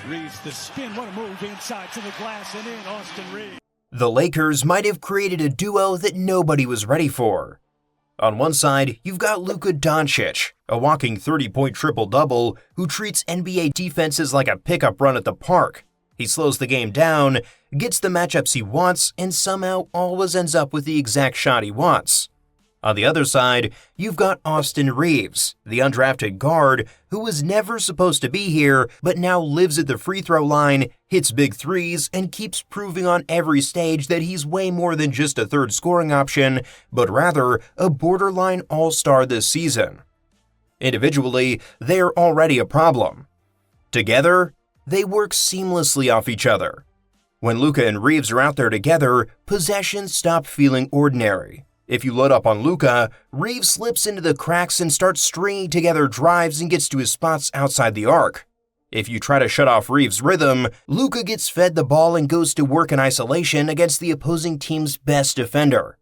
Reaves the spin, what a move inside to the glass and in, Austin Reaves. The Lakers might have created a duo that nobody was ready for. On one side, you've got Luka Doncic, a walking 30-point triple-double who treats NBA defenses like a pickup run at the park. He slows the game down, gets the matchups he wants, and somehow always ends up with the exact shot he wants. On the other side, you've got Austin Reaves, the undrafted guard who was never supposed to be here but now lives at the free throw line, hits big threes, and keeps proving on every stage that he's way more than just a third scoring option, but rather a borderline all-star this season. Individually, they're already a problem. Together, they work seamlessly off each other. When Luka and Reaves are out there together, possessions stop feeling ordinary. If you load up on Luka, Reaves slips into the cracks and starts stringing together drives and gets to his spots outside the arc. If you try to shut off Reaves' rhythm, Luka gets fed the ball and goes to work in isolation against the opposing team's best defender.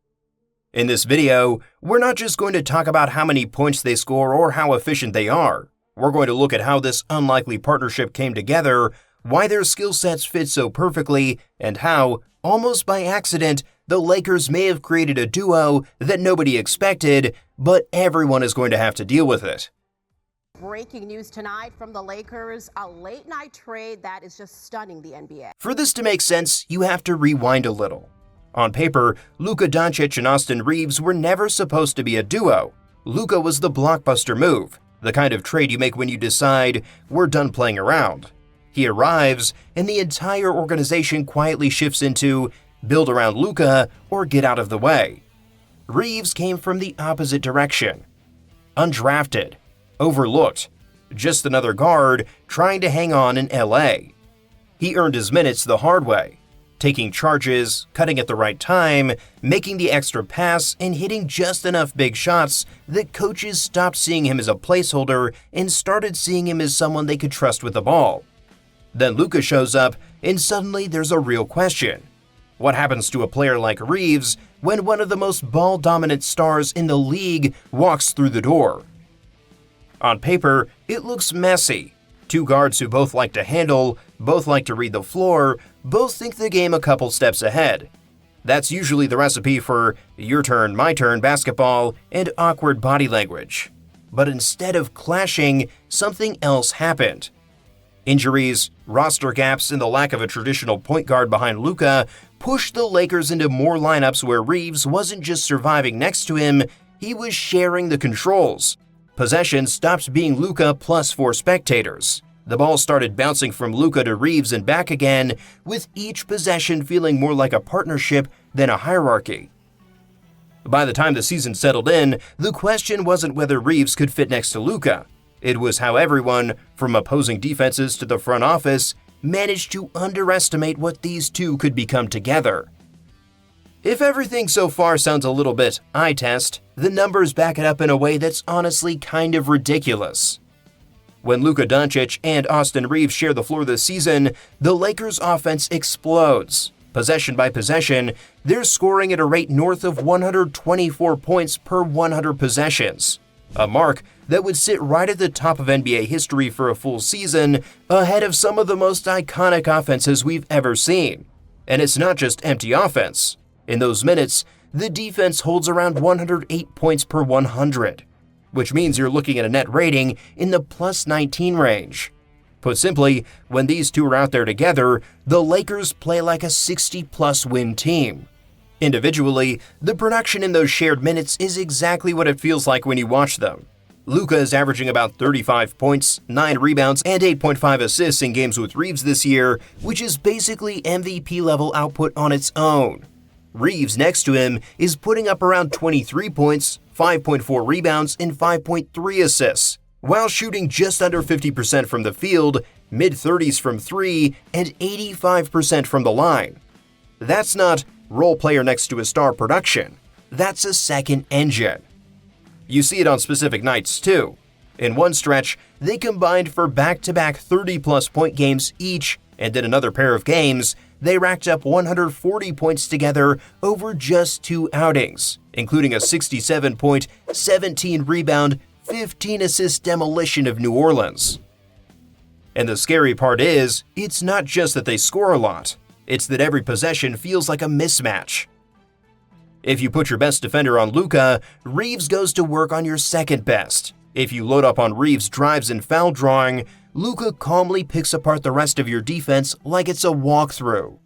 In this video, we're not just going to talk about how many points they score or how efficient they are. We're going to look at how this unlikely partnership came together, why their skill sets fit so perfectly, and how, almost by accident, the Lakers may have created a duo that nobody expected, but everyone is going to have to deal with it. Breaking news tonight from the Lakers, a late-night trade that is just stunning the NBA. For this to make sense, you have to rewind a little. On paper, Luka Doncic and Austin Reaves were never supposed to be a duo. Luka was the blockbuster move, the kind of trade you make when you decide, we're done playing around. He arrives, and the entire organization quietly shifts into build around Luka or get out of the way. Reaves came from the opposite direction. Undrafted, overlooked, just another guard trying to hang on in LA. He earned his minutes the hard way, taking charges, cutting at the right time, making the extra pass, and hitting just enough big shots that coaches stopped seeing him as a placeholder and started seeing him as someone they could trust with the ball. Then Luka shows up, and suddenly there's a real question. What happens to a player like Reaves when one of the most ball-dominant stars in the league walks through the door? On paper, it looks messy. Two guards who both like to handle, both like to read the floor, both think the game a couple steps ahead. That's usually the recipe for your turn, my turn basketball and awkward body language. But instead of clashing, something else happened. Injuries, roster gaps, and the lack of a traditional point guard behind Luka pushed the Lakers into more lineups where Reaves wasn't just surviving next to him, he was sharing the controls. Possession stopped being Luka plus 4 spectators. The ball started bouncing from Luka to Reaves and back again, with each possession feeling more like a partnership than a hierarchy. By the time the season settled in, the question wasn't whether Reaves could fit next to Luka. It was how everyone, from opposing defenses to the front office, managed to underestimate what these two could become together. If everything so far sounds a little bit eye test, the numbers back it up in a way that's honestly kind of ridiculous. When Luka Doncic and Austin Reaves share the floor this season, the Lakers' offense explodes. Possession by possession, they're scoring at a rate north of 124 points per 100 possessions, a mark that would sit right at the top of NBA history for a full season, ahead of some of the most iconic offenses we've ever seen. And it's not just empty offense. In those minutes, the defense holds around 108 points per 100, which means you're looking at a net rating in the plus 19 range. Put simply, when these two are out there together, the Lakers play like a 60-plus win team. Individually, the production in those shared minutes is exactly what it feels like when you watch them. Luka is averaging about 35 points, 9 rebounds, and 8.5 assists in games with Reaves this year, which is basically MVP-level output on its own. Reaves next to him is putting up around 23 points, 5.4 rebounds, and 5.3 assists, while shooting just under 50% from the field, mid-30s from 3, and 85% from the line. That's not role player next to a star production. That's a second engine. You see it on specific nights, too. In one stretch, they combined for back-to-back 30-plus point games each, and in another pair of games, they racked up 140 points together over just 2 outings, including a 67-point, 17-rebound, 15-assist demolition of New Orleans. And the scary part is, it's not just that they score a lot, it's that every possession feels like a mismatch. If you put your best defender on Luka, Reaves goes to work on your second best. If you load up on Reaves' drives and foul drawing, Luka calmly picks apart the rest of your defense like it's a walkthrough.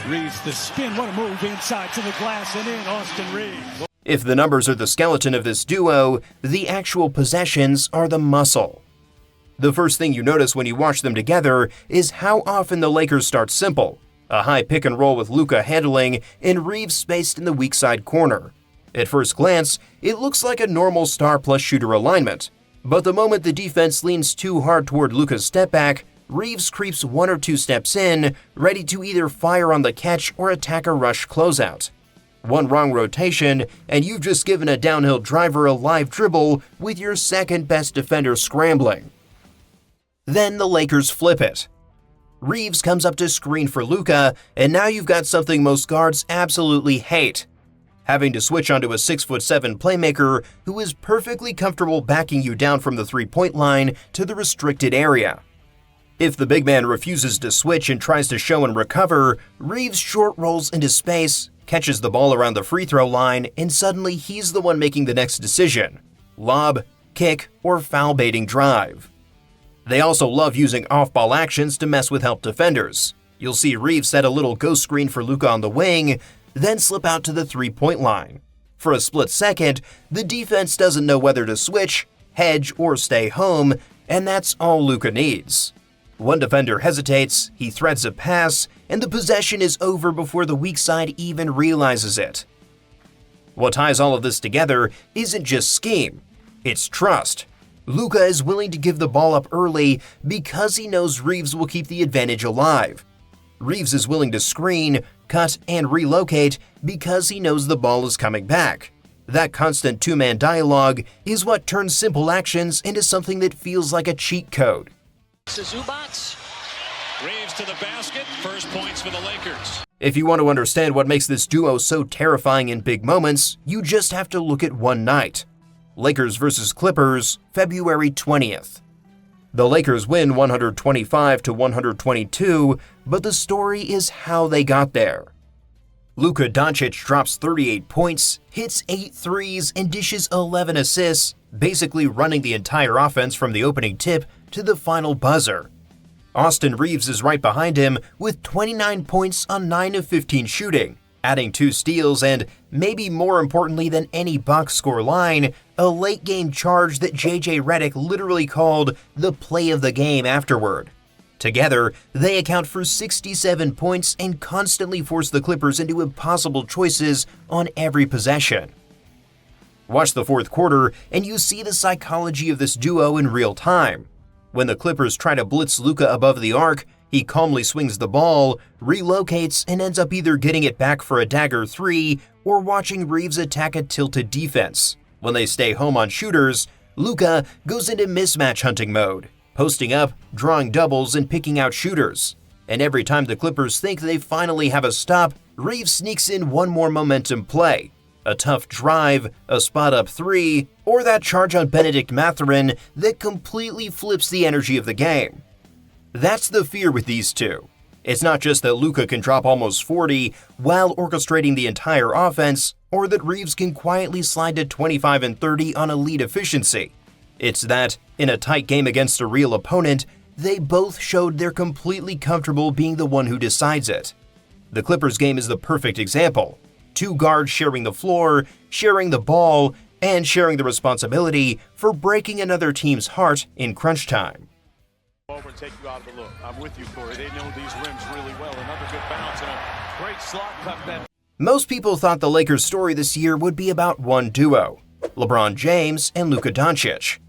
Reaves the spin, what a move inside to the glass and in, Austin Reaves. If the numbers are the skeleton of this duo, the actual possessions are the muscle. The first thing you notice when you watch them together is how often the Lakers start simple. A high pick and roll with Luka handling and Reaves spaced in the weak side corner. At first glance, it looks like a normal star plus shooter alignment. But the moment the defense leans too hard toward Luka's step back, Reaves creeps 1 or 2 steps in, ready to either fire on the catch or attack a rush closeout. One wrong rotation, and you've just given a downhill driver a live dribble with your second best defender scrambling. Then the Lakers flip it. Reaves comes up to screen for Luka, and now you've got something most guards absolutely hate. Having to switch onto a 6'7" playmaker who is perfectly comfortable backing you down from the three-point line to the restricted area. If the big man refuses to switch and tries to show and recover, Reaves short rolls into space, catches the ball around the free throw line, and suddenly he's the one making the next decision: lob, kick, or foul baiting drive. They also love using off-ball actions to mess with help defenders. You'll see Reaves set a little ghost screen for Luka on the wing, then slip out to the three-point line. For a split second, the defense doesn't know whether to switch, hedge, or stay home, and that's all Luka needs. One defender hesitates, he threads a pass, and the possession is over before the weak side even realizes it. What ties all of this together isn't just scheme, it's trust. Luka is willing to give the ball up early because he knows Reaves will keep the advantage alive. Reaves is willing to screen, cut, and relocate because he knows the ball is coming back. That constant two-man dialogue is what turns simple actions into something that feels like a cheat code. Reaves to the basket, first points for the Lakers. If you want to understand what makes this duo so terrifying in big moments, you just have to look at one night. Lakers vs. Clippers, February 20th. The Lakers win 125-122, but the story is how they got there. Luka Doncic drops 38 points, hits 8 threes, and dishes 11 assists, basically running the entire offense from the opening tip to the final buzzer. Austin Reaves is right behind him with 29 points on 9 of 15 shooting, adding 2 steals and, maybe more importantly than any box score line, a late-game charge that JJ Redick literally called the play of the game afterward. Together, they account for 67 points and constantly force the Clippers into impossible choices on every possession. Watch the fourth quarter and you see the psychology of this duo in real time. When the Clippers try to blitz Luka above the arc, he calmly swings the ball, relocates, and ends up either getting it back for a dagger 3 or watching Reaves attack a tilted defense. When they stay home on shooters, Luka goes into mismatch hunting mode, posting up, drawing doubles, and picking out shooters. And every time the Clippers think they finally have a stop, Reaves sneaks in one more momentum play. A tough drive, a spot-up 3, or that charge on Benedict Mathurin that completely flips the energy of the game. That's the fear with these two. It's not just that Luka can drop almost 40 while orchestrating the entire offense, or that Reaves can quietly slide to 25 and 30 on elite efficiency. It's that, in a tight game against a real opponent, they both showed they're completely comfortable being the one who decides it. The Clippers game is the perfect example. 2 guards sharing the floor, sharing the ball, and sharing the responsibility for breaking another team's heart in crunch time. Over and take you out of the look. I'm with you, Corey. They know these rims really well. Another good bounce and a great slot cut then. Most people thought the Lakers' story this year would be about one duo, LeBron James and Luka Doncic.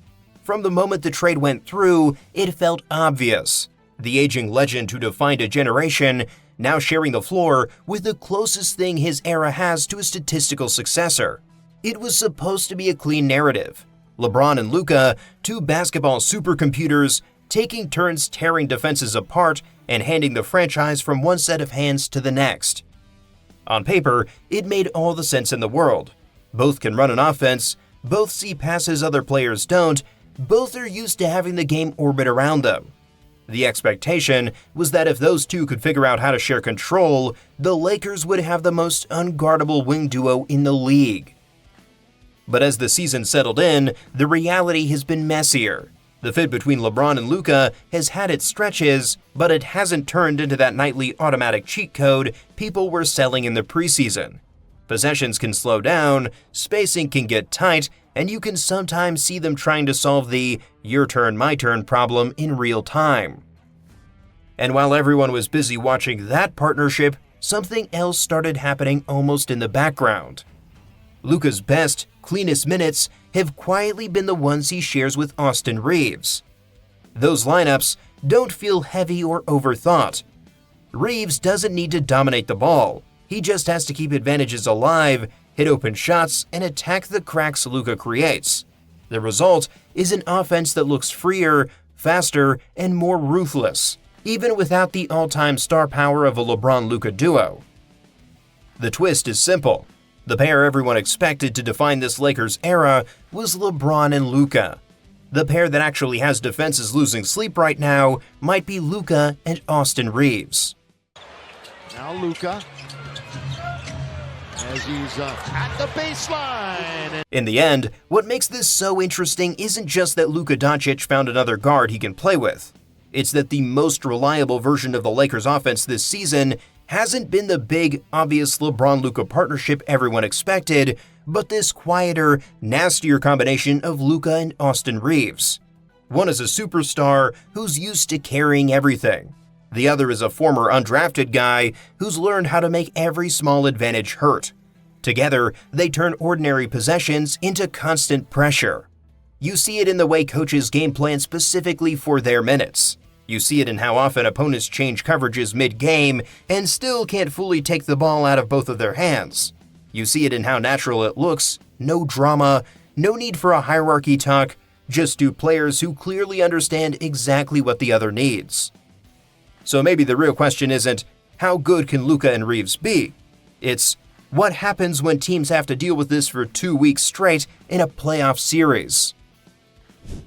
From the moment the trade went through, it felt obvious. The aging legend who defined a generation, now sharing the floor with the closest thing his era has to a statistical successor. It was supposed to be a clean narrative. LeBron and Luka, 2 basketball supercomputers, taking turns tearing defenses apart and handing the franchise from one set of hands to the next. On paper, it made all the sense in the world. Both can run an offense, both see passes other players don't, both are used to having the game orbit around them. The expectation was that if those two could figure out how to share control, the Lakers would have the most unguardable wing duo in the league. But as the season settled in, the reality has been messier. The fit between LeBron and Luka has had its stretches, but it hasn't turned into that nightly automatic cheat code people were selling in the preseason. Possessions can slow down, spacing can get tight, and you can sometimes see them trying to solve the your turn, my turn problem in real time. And while everyone was busy watching that partnership, something else started happening almost in the background. Luka's best, cleanest minutes have quietly been the ones he shares with Austin Reaves. Those lineups don't feel heavy or overthought. Reaves doesn't need to dominate the ball. He just has to keep advantages alive, hit open shots, and attack the cracks Luka creates. The result is an offense that looks freer, faster, and more ruthless, even without the all-time star power of a LeBron-Luka duo. The twist is simple. The pair everyone expected to define this Lakers era was LeBron and Luka. The pair that actually has defenses losing sleep right now might be Luka and Austin Reaves. Now Luka, as he's at the baseline. In the end, what makes this so interesting isn't just that Luka Doncic found another guard he can play with. It's that the most reliable version of the Lakers offense this season hasn't been the big, obvious LeBron-Luka partnership everyone expected, but this quieter, nastier combination of Luka and Austin Reaves. One is a superstar who's used to carrying everything. The other is a former undrafted guy who's learned how to make every small advantage hurt. Together, they turn ordinary possessions into constant pressure. You see it in the way coaches game plan specifically for their minutes. You see it in how often opponents change coverages mid-game and still can't fully take the ball out of both of their hands. You see it in how natural it looks, no drama, no need for a hierarchy talk, just two players who clearly understand exactly what the other needs. So maybe the real question isn't, how good can Luka and Reaves be? It's, what happens when teams have to deal with this for 2 weeks straight in a playoff series?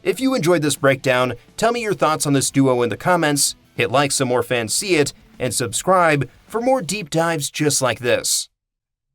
If you enjoyed this breakdown, tell me your thoughts on this duo in the comments, hit like so more fans see it, and subscribe for more deep dives just like this.